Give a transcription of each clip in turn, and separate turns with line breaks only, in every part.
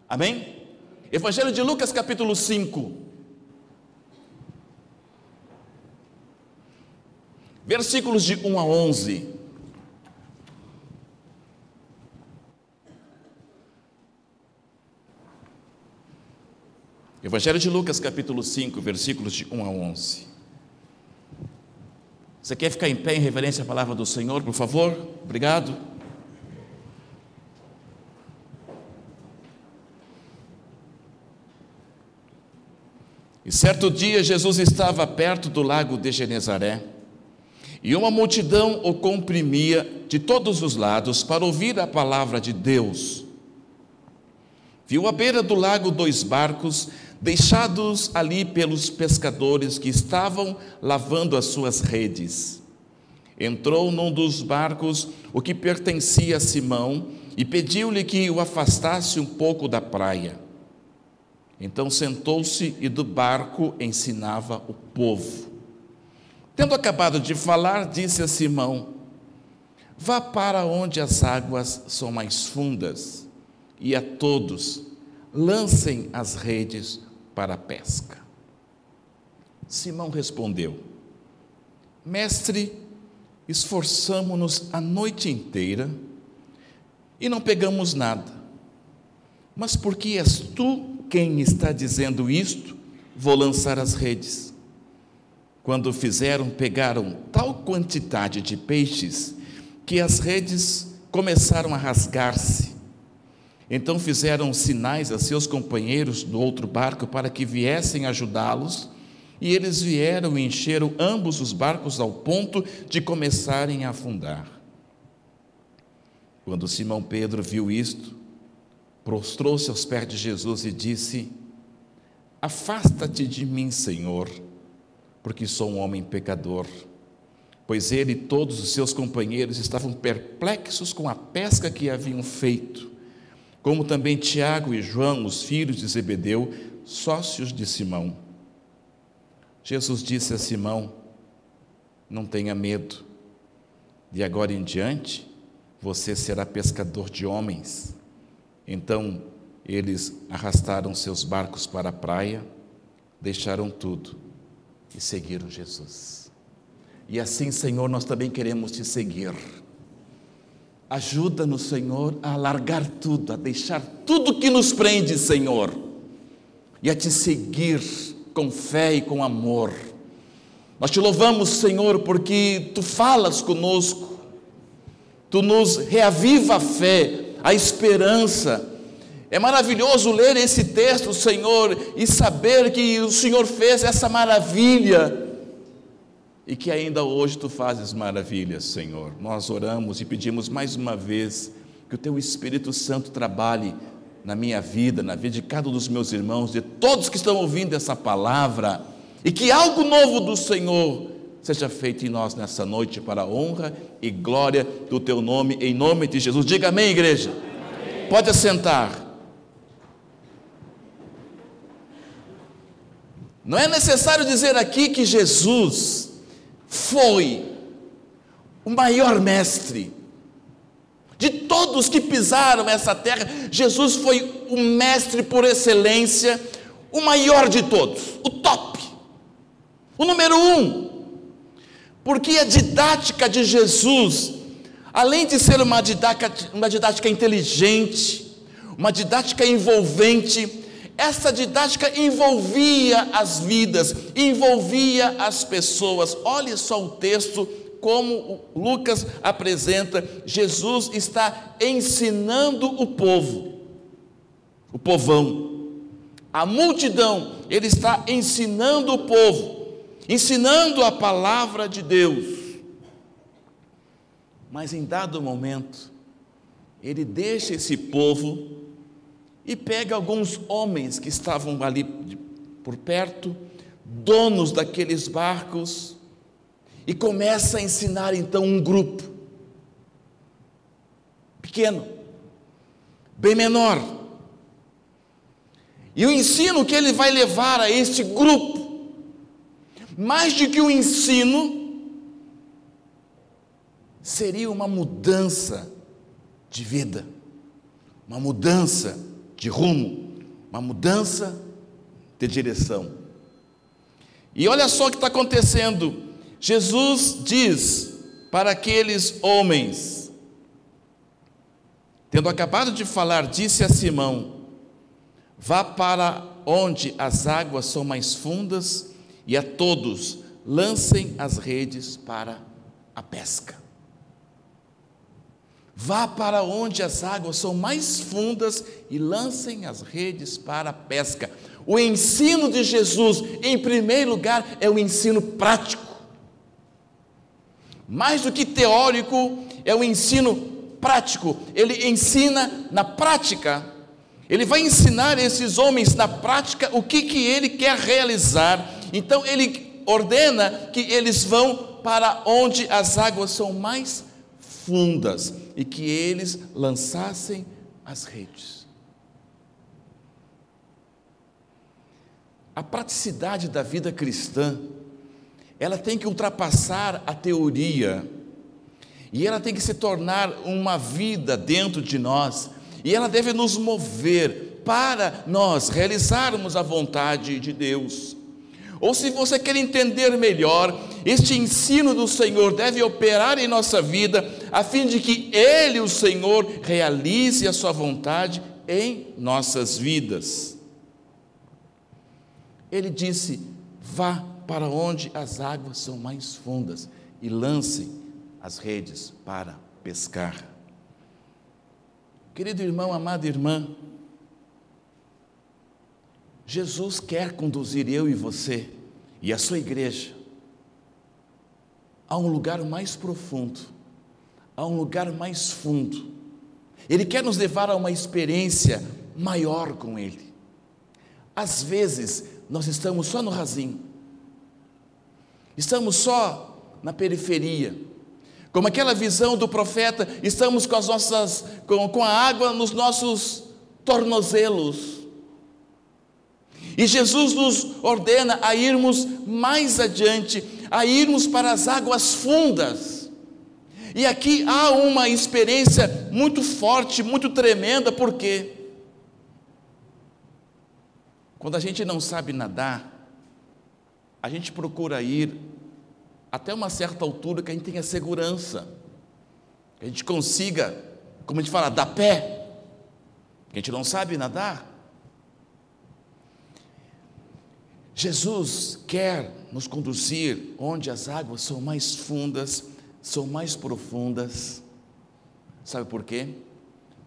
Amém? Evangelho de Lucas, capítulo 5, versículos de 1 a 11. Evangelho de Lucas, capítulo 5, versículos de 1 a 11. Você quer ficar em pé em reverência à palavra do Senhor, por favor? Obrigado. E certo dia Jesus estava perto do lago de Genezaré, e uma multidão o comprimia de todos os lados para ouvir a palavra de Deus. Viu à beira do lago 2 barcos, deixados ali pelos pescadores que estavam lavando as suas redes. Entrou num dos barcos, o que pertencia a Simão, e pediu-lhe que o afastasse um pouco da praia. Então sentou-se e do barco ensinava o povo. Tendo acabado de falar, disse a Simão: vá para onde as águas são mais fundas, e a todos lancem as redes para a pesca. Simão respondeu: Mestre, esforçamo-nos a noite inteira e não pegamos nada. Mas porque és tu quem está dizendo isto, vou lançar as redes. Quando fizeram, pegaram tal quantidade de peixes que as redes começaram a rasgar-se. Então fizeram sinais a seus companheiros do outro barco para que viessem ajudá-los, e eles vieram e encheram ambos os barcos ao ponto de começarem a afundar. Quando Simão Pedro viu isto, prostrou-se aos pés de Jesus e disse: afasta-te de mim, Senhor, porque sou um homem pecador. Pois ele e todos os seus companheiros estavam perplexos com a pesca que haviam feito, como também Tiago e João, os filhos de Zebedeu, sócios de Simão. Jesus disse a Simão: não tenha medo, de agora em diante você será pescador de homens. Então eles arrastaram seus barcos para a praia, deixaram tudo e seguiram Jesus. E assim, Senhor, nós também queremos te seguir. Ajuda-nos, Senhor, a largar tudo, a deixar tudo que nos prende, Senhor, e a te seguir com fé e com amor. Nós te louvamos, Senhor, porque tu falas conosco, tu nos reaviva a fé, a esperança. É maravilhoso ler esse texto, Senhor, e saber que o Senhor fez essa maravilha e que ainda hoje tu fazes maravilhas, Senhor. Nós oramos e pedimos mais uma vez que o teu Espírito Santo trabalhe na minha vida, na vida de cada um dos meus irmãos, de todos que estão ouvindo essa palavra, e que algo novo do Senhor seja feito em nós nessa noite, para a honra e glória do teu nome, em nome de Jesus. Diga amém, igreja. Amém. Pode assentar. Não é necessário dizer aqui que Jesus foi o maior mestre de todos que pisaram essa terra. Jesus foi o mestre por excelência, o maior de todos, o top, o número 1, porque a didática de Jesus, além de ser uma didática inteligente, uma didática envolvente, essa didática envolvia as vidas, envolvia as pessoas. Olhe só o texto, como Lucas apresenta. Jesus está ensinando o povo, o povão, a multidão. Ele está ensinando o povo, ensinando a palavra de Deus. Mas em dado momento, ele deixa esse povo e pega alguns homens que estavam ali por perto, donos daqueles barcos, e começa a ensinar então um grupo pequeno, bem menor. E o ensino que ele vai levar a este grupo, mais do que um ensino, seria uma mudança de vida, uma mudança de rumo, uma mudança de direção. E olha só o que está acontecendo. Jesus diz para aqueles homens, tendo acabado de falar, disse a Simão: vá para onde as águas são mais fundas, e a todos lancem as redes para a pesca. Vá para onde as águas são mais fundas e lancem as redes para a pesca. O ensino de Jesus, em primeiro lugar, é o ensino prático. Mais do que teórico, é o ensino prático. Ele ensina na prática. Ele vai ensinar esses homens na prática o que ele quer realizar. Então ele ordena que eles vão para onde as águas são mais fundas e que eles lançassem as redes. A praticidade da vida cristã, ela tem que ultrapassar a teoria, e ela tem que se tornar uma vida dentro de nós, e ela deve nos mover para nós realizarmos a vontade de Deus. Ou se você quer entender melhor, este ensino do Senhor deve operar em nossa vida, a fim de que Ele, o Senhor, realize a sua vontade em nossas vidas. Ele disse: vá para onde as águas são mais fundas e lancem as redes para pescar. Querido irmão, amada irmã, Jesus quer conduzir eu e você e a sua igreja a um lugar mais profundo, a um lugar mais fundo. Ele quer nos levar a uma experiência maior com Ele. Às vezes, nós estamos só no rasinho, estamos só na periferia, como aquela visão do profeta, estamos com a água nos nossos tornozelos. E Jesus nos ordena a irmos mais adiante, a irmos para as águas fundas. E aqui há uma experiência muito forte, muito tremenda, porque quando a gente não sabe nadar, a gente procura ir até uma certa altura que a gente tenha segurança, que a gente consiga, como a gente fala, dar pé, que a gente não sabe nadar. Jesus quer nos conduzir onde as águas são mais fundas, são mais profundas. Sabe por quê?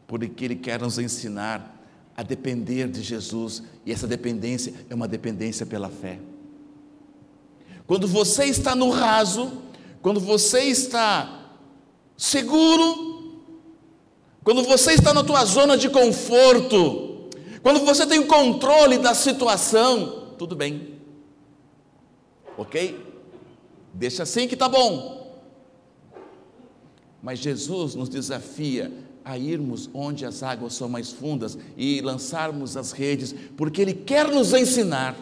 Porque Ele quer nos ensinar a depender de Jesus, e essa dependência é uma dependência pela fé. Quando você está no raso, quando você está seguro, quando você está na tua zona de conforto, quando você tem o controle da situação, tudo bem, ok? Deixa assim que está bom. Mas Jesus nos desafia a irmos onde as águas são mais fundas e lançarmos as redes, porque Ele quer nos ensinar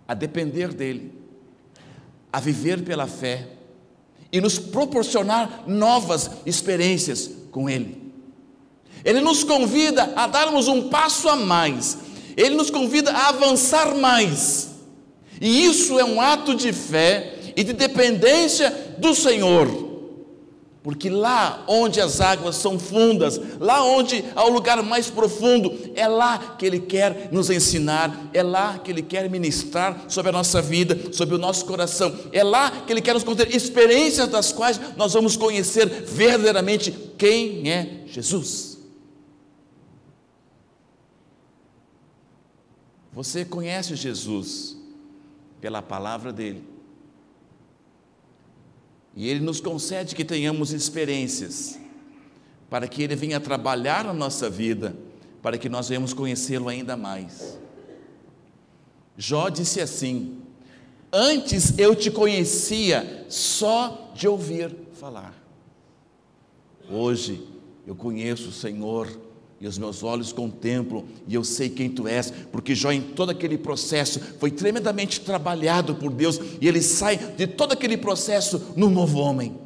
a depender dEle, a viver pela fé e nos proporcionar novas experiências com Ele. Ele nos convida a darmos um passo a mais, Ele nos convida a avançar mais, e isso é um ato de fé e de dependência do Senhor, porque lá onde as águas são fundas, lá onde há o lugar mais profundo, é lá que Ele quer nos ensinar, é lá que Ele quer ministrar sobre a nossa vida, sobre o nosso coração, é lá que Ele quer nos contar experiências das quais nós vamos conhecer verdadeiramente quem é Jesus. Você conhece Jesus pela palavra dEle, e Ele nos concede que tenhamos experiências, para que Ele venha trabalhar na nossa vida, para que nós venhamos conhecê-lo ainda mais. Jó disse assim: antes eu te conhecia só de ouvir falar, hoje eu conheço o Senhor, e os meus olhos contemplam, e eu sei quem Tu és, porque Jó, em todo aquele processo, foi tremendamente trabalhado por Deus, e ele sai de todo aquele processo no novo homem.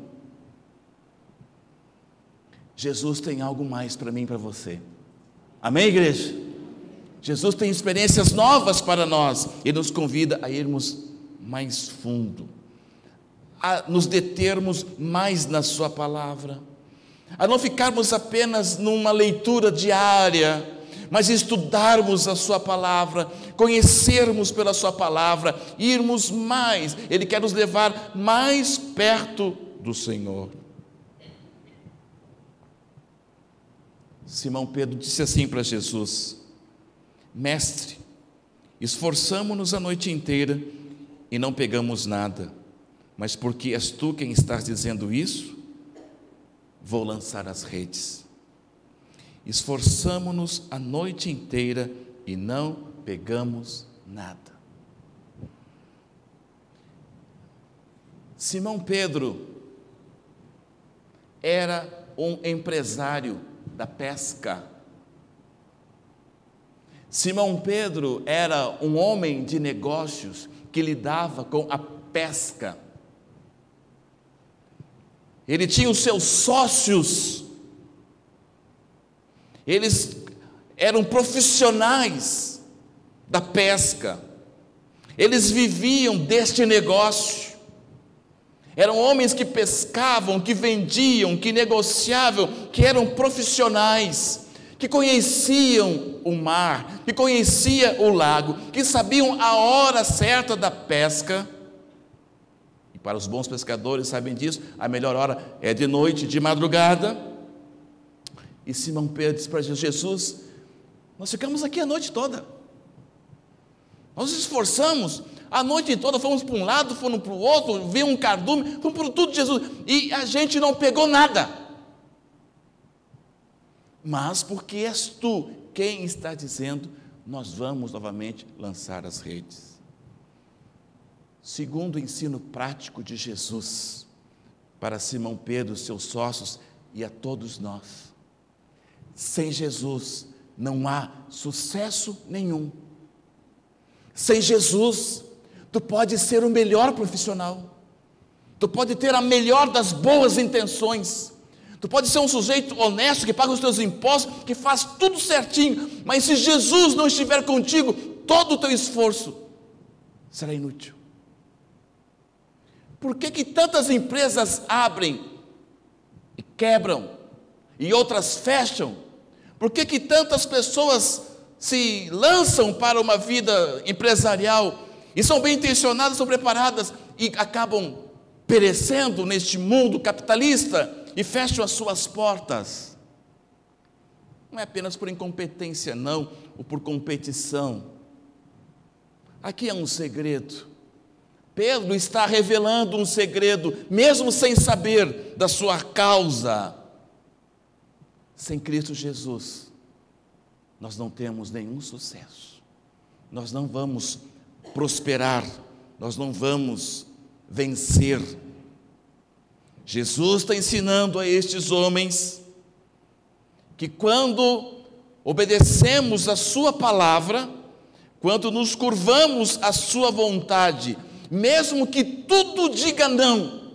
Jesus tem algo mais para mim e para você. Amém, igreja? Jesus tem experiências novas para nós. Ele nos convida a irmos mais fundo, a nos determos mais na sua palavra, a não ficarmos apenas numa leitura diária, mas estudarmos a sua palavra, conhecermos pela sua palavra, irmos mais. Ele quer nos levar mais perto do Senhor. Simão Pedro disse assim para Jesus: Mestre, esforçamo-nos a noite inteira e não pegamos nada, mas porque és tu quem estás dizendo isso, vou lançar as redes. Esforçamo-nos a noite inteira e não pegamos nada. Simão Pedro era um empresário da pesca. Simão Pedro era um homem de negócios que lidava com a pesca. Ele tinha os seus sócios, eles eram profissionais da pesca, eles viviam deste negócio, eram homens que pescavam, que vendiam, que negociavam, que eram profissionais, que conheciam o mar, que conheciam o lago, que sabiam a hora certa da pesca. E para os bons pescadores sabem disso, a melhor hora é de noite, de madrugada. E Simão Pedro disse para Jesus: nós ficamos aqui a noite toda, nós nos esforçamos a noite toda, fomos para um lado, fomos para o outro, veio um cardume, fomos por tudo, Jesus, e a gente não pegou nada. Mas porque és tu quem está dizendo, nós vamos novamente lançar as redes. Segundo o ensino prático de Jesus para Simão Pedro, seus sócios e a todos nós, sem Jesus não há sucesso nenhum. Sem Jesus, tu pode ser o melhor profissional, tu pode ter a melhor das boas intenções, tu pode ser um sujeito honesto, que paga os teus impostos, que faz tudo certinho, mas se Jesus não estiver contigo, todo o teu esforço será inútil. Por que tantas empresas abrem e quebram, e outras fecham? Por que tantas pessoas se lançam para uma vida empresarial, e são bem intencionadas, são preparadas, e acabam perecendo neste mundo capitalista, e fecham as suas portas? Não é apenas por incompetência não, ou por competição. Aqui é um segredo. Pedro está revelando um segredo, mesmo sem saber da sua causa. Sem Cristo Jesus, nós não temos nenhum sucesso, nós não vamos prosperar, nós não vamos vencer. Jesus está ensinando a estes homens que quando obedecemos a sua palavra, quando nos curvamos à sua vontade, mesmo que tudo diga não,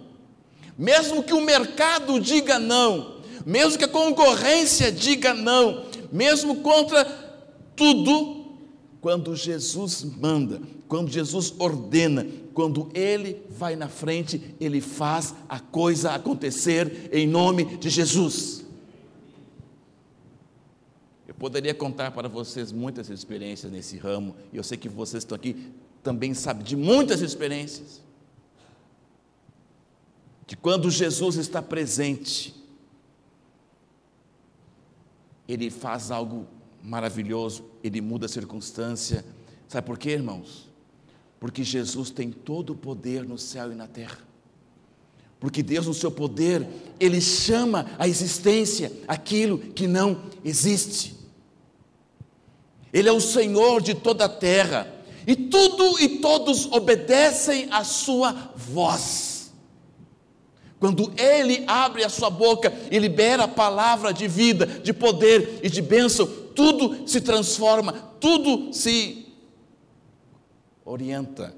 mesmo que o mercado diga não, mesmo que a concorrência diga não, mesmo contra tudo, quando Jesus manda, quando Jesus ordena, quando Ele vai na frente, Ele faz a coisa acontecer em nome de Jesus. Eu poderia contar para vocês muitas experiências nesse ramo, e eu sei que vocês estão aqui também sabem de muitas experiências, de quando Jesus está presente, Ele faz algo maravilhoso, Ele muda a circunstância. Sabe por quê, irmãos? Porque Jesus tem todo o poder no céu e na terra. Porque Deus, no seu poder, Ele chama à existência aquilo que não existe. Ele é o Senhor de toda a terra, e tudo e todos obedecem à sua voz. Quando Ele abre a sua boca e libera a palavra de vida, de poder e de bênção, tudo se transforma, tudo se orienta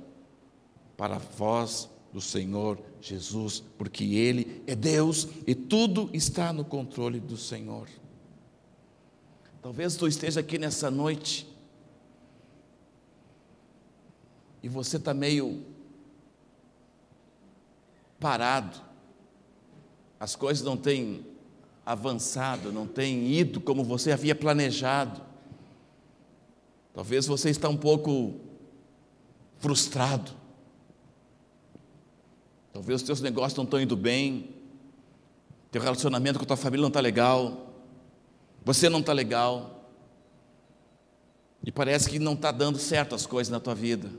para a voz do Senhor Jesus, porque Ele é Deus e tudo está no controle do Senhor. Talvez tu esteja aqui nessa noite e você está meio parado, as coisas não têm avançado, não têm ido como você havia planejado. Talvez você está um pouco frustrado, talvez os teus negócios não estão indo bem, teu relacionamento com a tua família não está legal, você não está legal, e parece que não está dando certo as coisas na tua vida.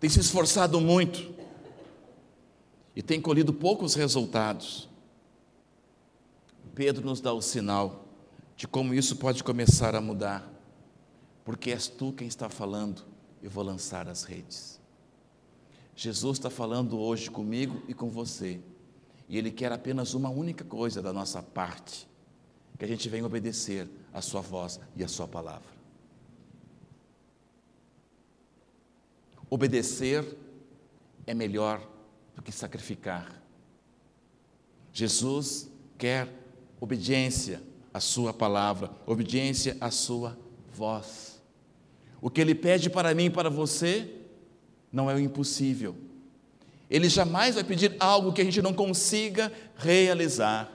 Tem se esforçado muito e tem colhido poucos resultados. Pedro nos dá o sinal de como isso pode começar a mudar, porque és tu quem está falando, eu vou lançar as redes. Jesus está falando hoje comigo e com você, e Ele quer apenas uma única coisa da nossa parte, que a gente venha obedecer a sua voz e a sua palavra. Obedecer é melhor do que sacrificar. Jesus quer obediência à sua palavra, obediência à sua voz. O que Ele pede para mim e para você não é o impossível. Ele jamais vai pedir algo que a gente não consiga realizar.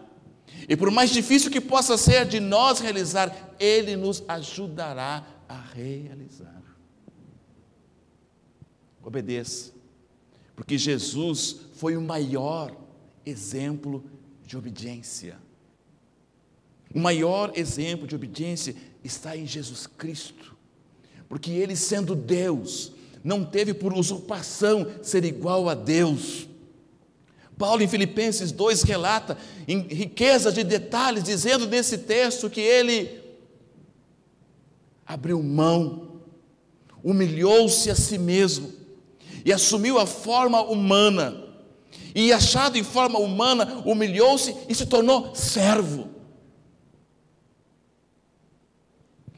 E por mais difícil que possa ser de nós realizar, Ele nos ajudará a realizar. Obedeça, porque Jesus foi o maior exemplo de obediência. O maior exemplo de obediência está em Jesus Cristo, porque Ele, sendo Deus, não teve por usurpação ser igual a Deus. Paulo, em Filipenses 2, relata em riqueza de detalhes, dizendo nesse texto que Ele abriu mão, humilhou-se a si mesmo e assumiu a forma humana, e achado em forma humana, humilhou-se e se tornou servo,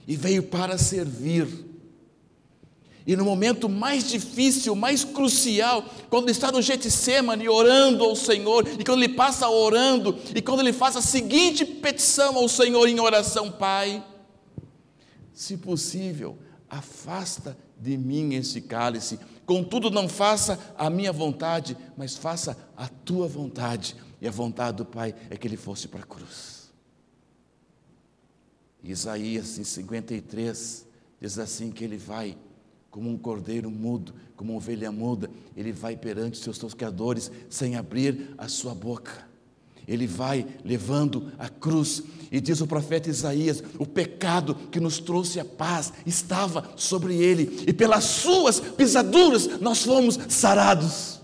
e veio para servir. E no momento mais difícil, mais crucial, quando ele está no Getsêmani orando ao Senhor, e quando ele passa orando, e quando ele faz a seguinte petição ao Senhor em oração: Pai, se possível, afasta de mim esse cálice, contudo não faça a minha vontade, mas faça a tua vontade. E a vontade do Pai é que ele fosse para a cruz. Isaías, em 53, diz assim, que ele vai como um cordeiro mudo, como uma ovelha muda, ele vai perante os seus tosqueadores, sem abrir a sua boca. Ele vai levando a cruz, e diz o profeta Isaías: o pecado que nos trouxe a paz estava sobre ele, e pelas suas pisaduras nós fomos sarados.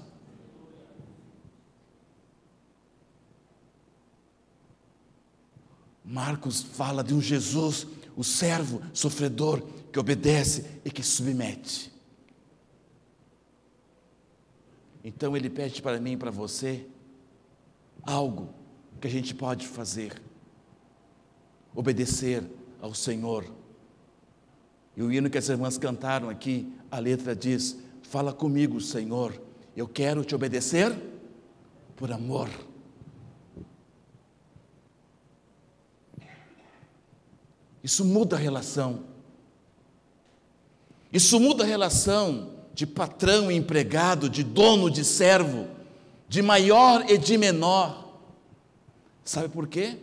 Marcos fala de um Jesus, o servo sofredor, que obedece e que submete. Então ele pede para mim e para você algo que a gente pode fazer: obedecer ao Senhor. E o hino que as irmãs cantaram aqui, a letra diz: fala comigo, Senhor, eu quero te obedecer por amor. Isso muda a relação. Isso muda a relação de patrão e empregado, de dono, de servo, de maior e de menor. Sabe por quê?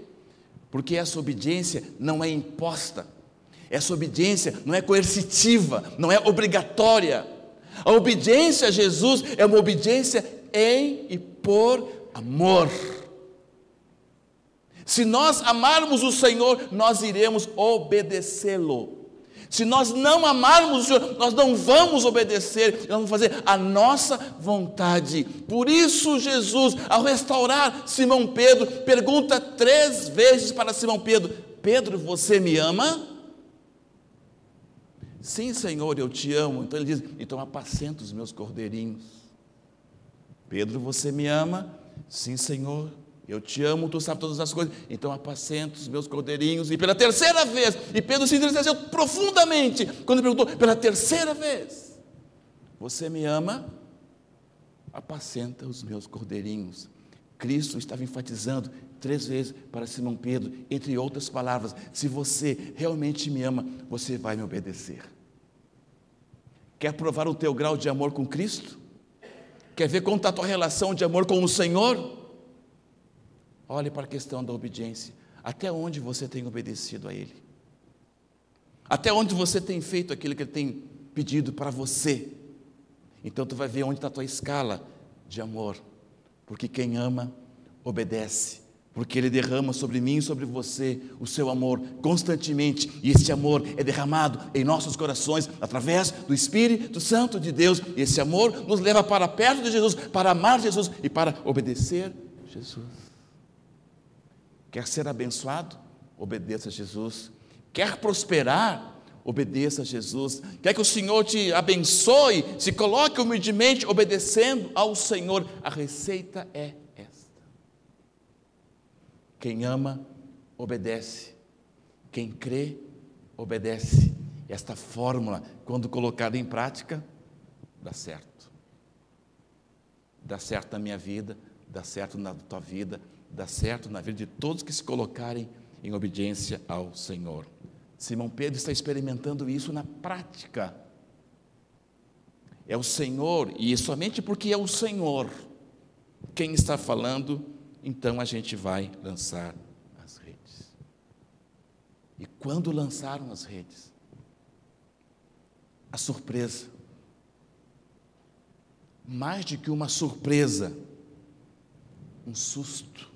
Porque essa obediência não é imposta, essa obediência não é coercitiva, não é obrigatória. A obediência a Jesus é uma obediência em e por amor. Se nós amarmos o Senhor, nós iremos obedecê-lo. Se nós não amarmos o Senhor, nós não vamos obedecer, nós vamos fazer a nossa vontade. Por isso Jesus, ao restaurar Simão Pedro, pergunta 3 vezes para Simão Pedro: Pedro, você me ama? Sim, Senhor, eu te amo. Então ele diz: então apacenta os meus cordeirinhos. Pedro, você me ama? Sim, Senhor, eu te amo, tu sabes todas as coisas, então apacenta os meus cordeirinhos. E pela 3ª vez, e Pedro se entristeceu profundamente, quando perguntou pela 3ª vez: você me ama? Apacenta os meus cordeirinhos. Cristo estava enfatizando 3 vezes para Simão Pedro, entre outras palavras: se você realmente me ama, você vai me obedecer. Quer provar o teu grau de amor com Cristo? Quer ver como está a tua relação de amor com o Senhor? Olhe para a questão da obediência. Até onde você tem obedecido a Ele? Até onde você tem feito aquilo que Ele tem pedido para você? Então tu vai ver onde está a tua escala de amor. Porque quem ama, obedece. Porque Ele derrama sobre mim e sobre você o seu amor constantemente. E esse amor é derramado em nossos corações através do Espírito Santo de Deus. E esse amor nos leva para perto de Jesus, para amar Jesus e para obedecer Jesus. Quer ser abençoado? Obedeça a Jesus. Quer prosperar? Obedeça a Jesus. Quer que o Senhor te abençoe? Se coloque humildemente obedecendo ao Senhor. A receita é esta: quem ama, obedece. Quem crê, obedece. Esta fórmula, quando colocada em prática, dá certo. Dá certo na minha vida, dá certo na tua vida, dá certo na vida de todos que se colocarem em obediência ao Senhor. Simão Pedro está experimentando isso na prática. É o Senhor, e somente porque é o Senhor quem está falando, então a gente vai lançar as redes. E quando lançaram as redes, a surpresa, mais do que uma surpresa, um susto.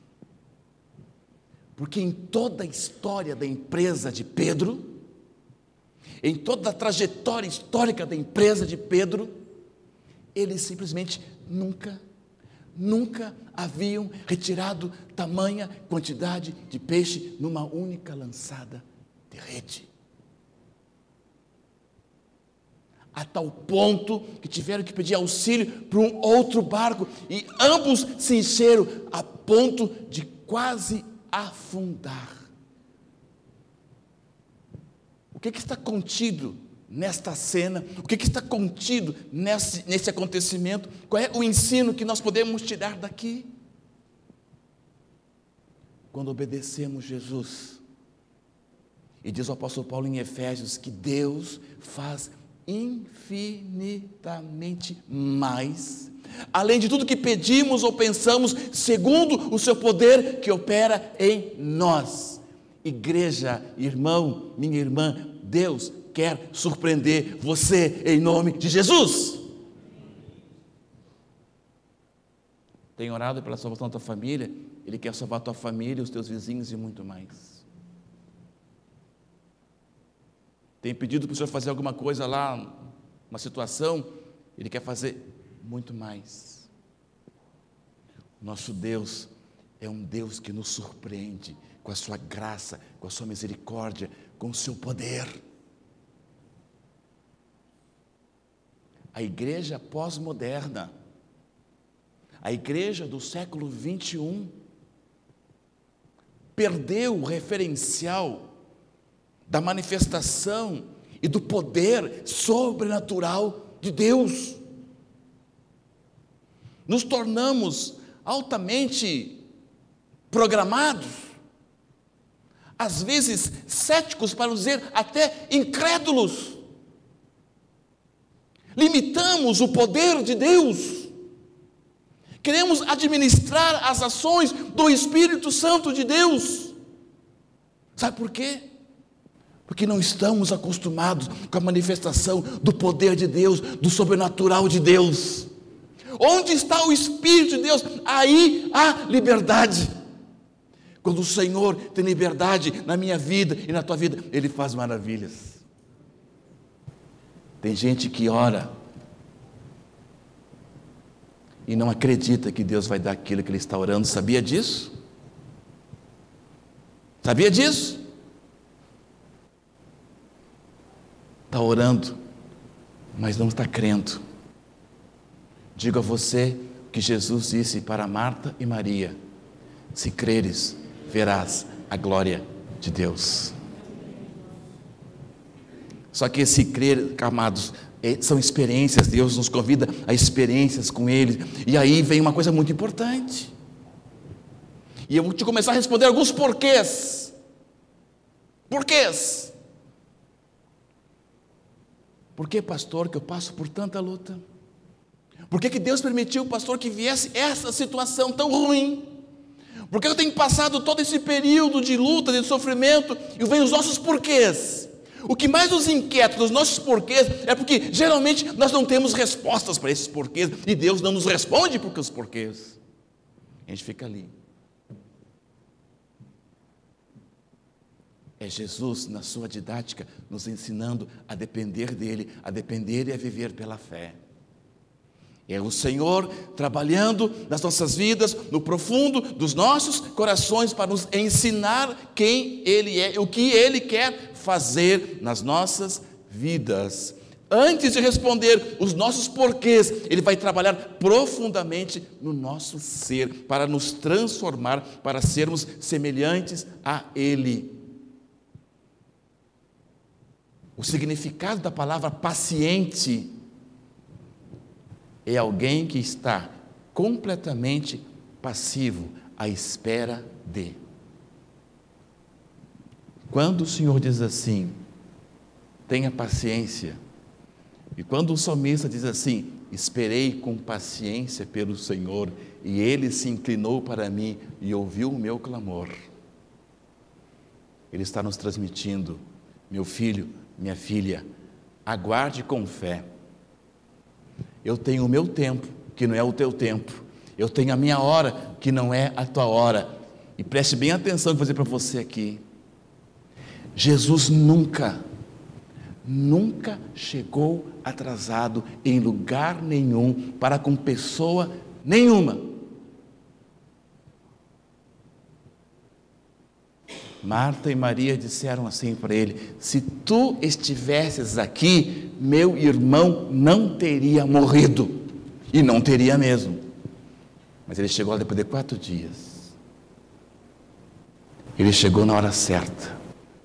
Porque em toda a história da empresa de Pedro, em toda a trajetória histórica da empresa de Pedro, eles simplesmente nunca haviam retirado tamanha quantidade de peixe numa única lançada de rede. A tal ponto que tiveram que pedir auxílio para um outro barco, e ambos se encheram a ponto de quase afundar. O que está contido nesta cena? O que está contido nesse acontecimento? Qual é o ensino que nós podemos tirar daqui? Quando obedecemos Jesus, e diz o apóstolo Paulo em Efésios que Deus faz infinitamente mais, além de tudo que pedimos ou pensamos, segundo o seu poder que opera em nós. Igreja, irmão, minha irmã, Deus quer surpreender você em nome de Jesus. Tem orado pela salvação da tua família? Ele quer salvar a tua família, os teus vizinhos e muito mais. Tem pedido para o Senhor fazer alguma coisa lá, uma situação, Ele quer fazer muito mais. Nosso Deus é um Deus que nos surpreende com a sua graça, com a sua misericórdia, com o seu poder. A igreja pós-moderna, a igreja do século 21, perdeu o referencial da manifestação e do poder sobrenatural de Deus. Nos tornamos altamente programados, às vezes céticos, para não dizer até incrédulos. Limitamos o poder de Deus. Queremos administrar as ações do Espírito Santo de Deus. Sabe por quê? Porque não estamos acostumados com a manifestação do poder de Deus, do sobrenatural de Deus. Onde está o Espírito de Deus? Aí há liberdade. Quando o Senhor tem liberdade na minha vida e na tua vida, Ele faz maravilhas. Tem gente que ora e não acredita que Deus vai dar aquilo que ele está orando. Sabia disso? Sabia disso? Está orando, mas não está crendo. Digo a você que Jesus disse para Marta e Maria: se creres, verás a glória de Deus. Só que esse crer, amados, são experiências. Deus nos convida a experiências com Ele. E aí vem uma coisa muito importante. E eu vou te começar a responder alguns porquês. Porquês? Por que, pastor, que eu passo por tanta luta? Por que Deus permitiu, pastor, que viesse essa situação tão ruim? Por que eu tenho passado todo esse período de luta, de sofrimento? E vem os nossos porquês. O que mais nos inquieta dos nossos porquês é porque geralmente nós não temos respostas para esses porquês, e Deus não nos responde por os porquês. A gente fica ali. É Jesus, na sua didática, nos ensinando a depender dEle, a depender e a viver pela fé. É o Senhor trabalhando nas nossas vidas, no profundo dos nossos corações, para nos ensinar quem Ele é, o que Ele quer fazer nas nossas vidas. Antes de responder os nossos porquês, Ele vai trabalhar profundamente no nosso ser, para nos transformar, para sermos semelhantes a Ele. O significado da palavra paciente é alguém que está completamente passivo à espera de. Quando o Senhor diz assim, tenha paciência, e quando o salmista diz assim, esperei com paciência pelo Senhor, e Ele se inclinou para mim e ouviu o meu clamor, Ele está nos transmitindo, meu filho, minha filha, aguarde com fé. Eu tenho o meu tempo, que não é o teu tempo. Eu tenho a minha hora, que não é a tua hora. E preste bem atenção no que eu vou dizer para você aqui. Jesus nunca chegou atrasado em lugar nenhum para com pessoa nenhuma. Marta e Maria disseram assim para ele, se tu estivesses aqui, meu irmão não teria morrido, e não teria mesmo, mas ele chegou lá depois de 4 dias, ele chegou na hora certa,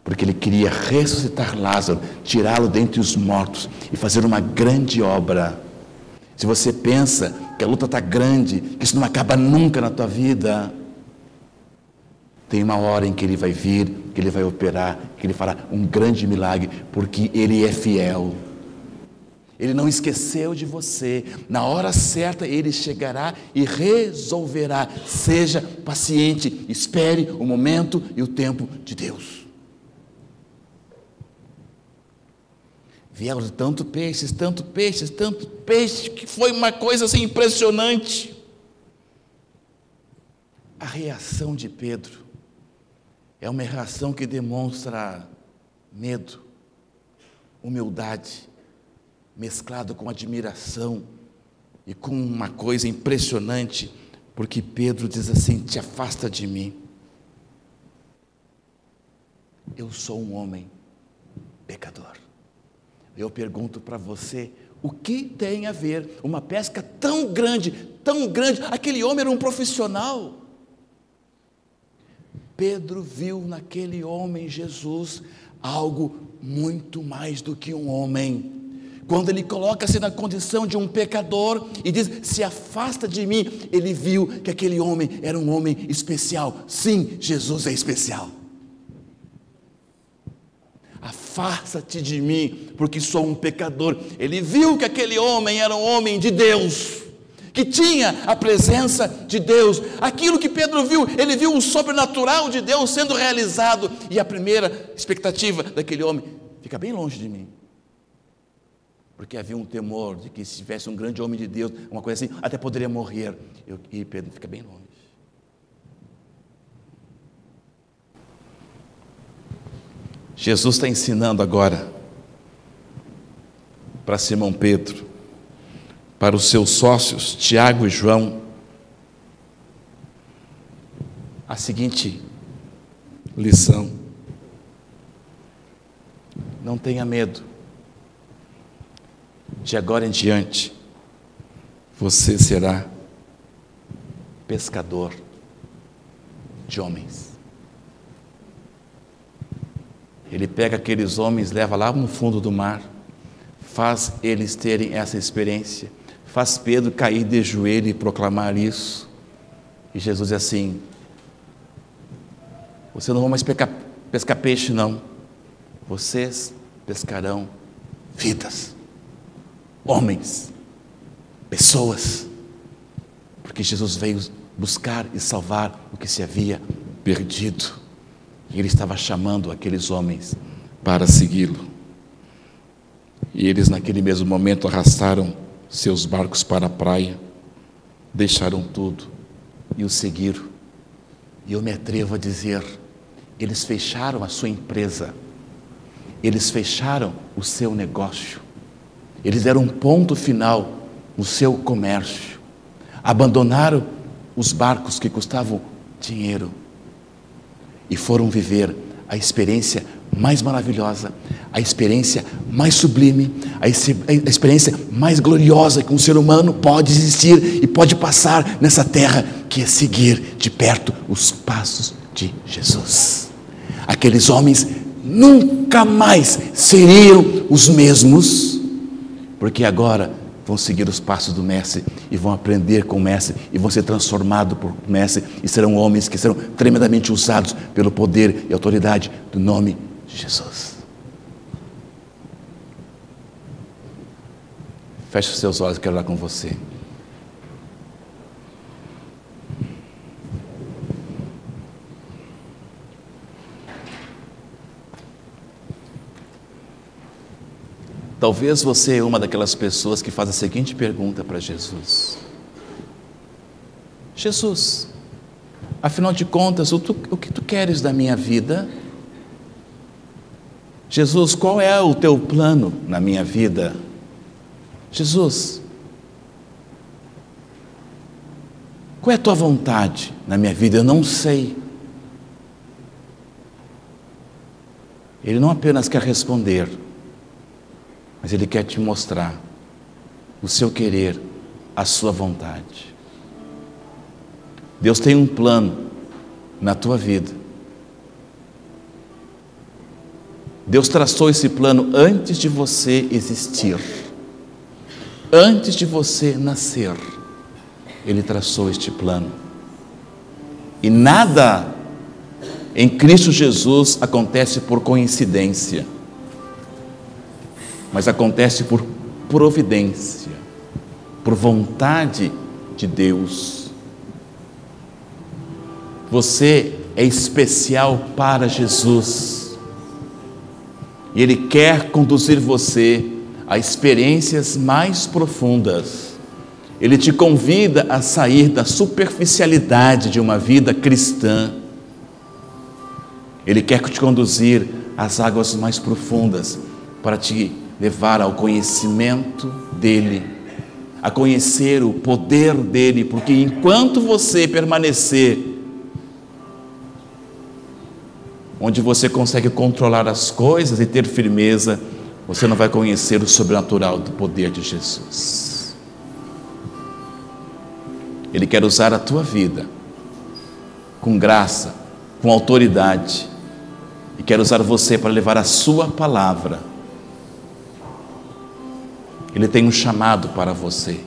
porque ele queria ressuscitar Lázaro, tirá-lo dentre os mortos, e fazer uma grande obra. Se você pensa que a luta está grande, que isso não acaba nunca na tua vida, tem uma hora em que Ele vai vir, que Ele vai operar, que Ele fará um grande milagre, porque Ele é fiel. Ele não esqueceu de você. Na hora certa Ele chegará e resolverá. Seja paciente, espere o momento e o tempo de Deus. Vieram tanto peixes, que foi uma coisa assim impressionante. A reação de Pedro é uma reação que demonstra medo, humildade, mesclado com admiração e com uma coisa impressionante, porque Pedro diz assim, te afasta de mim. Eu sou um homem pecador. Eu pergunto para você, o que tem a ver uma pesca tão grande, aquele homem era um profissional. Pedro viu naquele homem Jesus algo muito mais do que um homem. Quando ele coloca-se na condição de um pecador e diz, se afasta de mim, ele viu que aquele homem era um homem especial. Sim, Jesus é especial. Afasta-te de mim, porque sou um pecador. Ele viu que aquele homem era um homem de Deus, que tinha a presença de Deus. Aquilo que Pedro viu, ele viu o sobrenatural de Deus sendo realizado, e a primeira expectativa daquele homem, fica bem longe de mim, porque havia um temor de que se tivesse um grande homem de Deus, uma coisa assim, até poderia morrer, e Pedro fica bem longe. Jesus está ensinando agora para Simão Pedro, para os seus sócios, Tiago e João, a seguinte lição: não tenha medo, de agora em diante, você será pescador de homens. Ele pega aqueles homens, leva lá no fundo do mar, faz eles terem essa experiência, faz Pedro cair de joelho e proclamar isso. E Jesus diz assim: Vocês não vão mais pescar peixe, não. Vocês pescarão vidas, homens, pessoas, porque Jesus veio buscar e salvar o que se havia perdido, e Ele estava chamando aqueles homens para segui-lo. E eles naquele mesmo momento arrastaram seus barcos para a praia, deixaram tudo e o seguiram. E eu me atrevo a dizer, eles fecharam a sua empresa, eles fecharam o seu negócio, eles deram um ponto final no seu comércio, abandonaram os barcos que custavam dinheiro e foram viver a experiência mais maravilhosa, a experiência mais sublime, a experiência mais gloriosa que um ser humano pode existir e pode passar nessa terra, que é seguir de perto os passos de Jesus. Aqueles homens nunca mais seriam os mesmos, porque agora vão seguir os passos do Mestre e vão aprender com o Mestre e vão ser transformados por Mestre e serão homens que serão tremendamente usados pelo poder e autoridade do nome de Jesus. Feche os seus olhos, eu quero orar com você. Talvez você é uma daquelas pessoas que faz a seguinte pergunta para Jesus: Jesus, afinal de contas, o que tu queres da minha vida? Jesus, qual é o teu plano na minha vida? Jesus, qual é a tua vontade na minha vida? Eu não sei. Ele não apenas quer responder, mas Ele quer te mostrar o seu querer, a sua vontade. Deus tem um plano na tua vida. Deus traçou esse plano antes de você existir. Antes de você nascer, Ele traçou este plano. E nada em Cristo Jesus acontece por coincidência, mas acontece por providência, por vontade de Deus. Você é especial para Jesus, e Ele quer conduzir você a experiências mais profundas. Ele te convida a sair da superficialidade de uma vida cristã. Ele quer te conduzir às águas mais profundas, para te levar ao conhecimento dEle, a conhecer o poder dEle, porque enquanto você permanecer onde você consegue controlar as coisas e ter firmeza, você não vai conhecer o sobrenatural do poder de Jesus. Ele quer usar a tua vida com graça, com autoridade, e quer usar você para levar a sua palavra. Ele tem um chamado para você,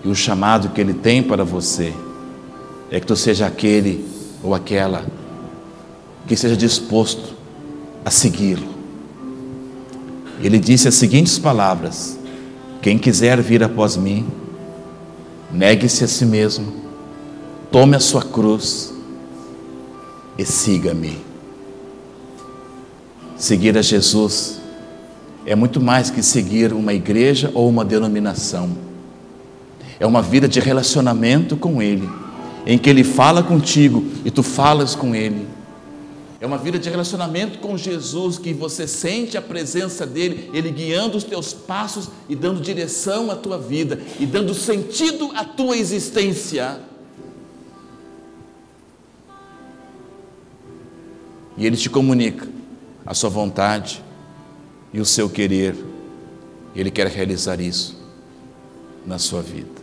e o chamado que Ele tem para você é que tu seja aquele ou aquela que seja disposto a segui-lo. Ele disse as seguintes palavras: quem quiser vir após mim, negue-se a si mesmo, tome a sua cruz e siga-me. Seguir a Jesus é muito mais que seguir uma igreja ou uma denominação. É uma vida de relacionamento com Ele, em que Ele fala contigo e tu falas com Ele. É uma vida de relacionamento com Jesus, que você sente a presença dEle, Ele guiando os teus passos e dando direção à tua vida e dando sentido à tua existência. E Ele te comunica a sua vontade e o seu querer. Ele quer realizar isso na sua vida.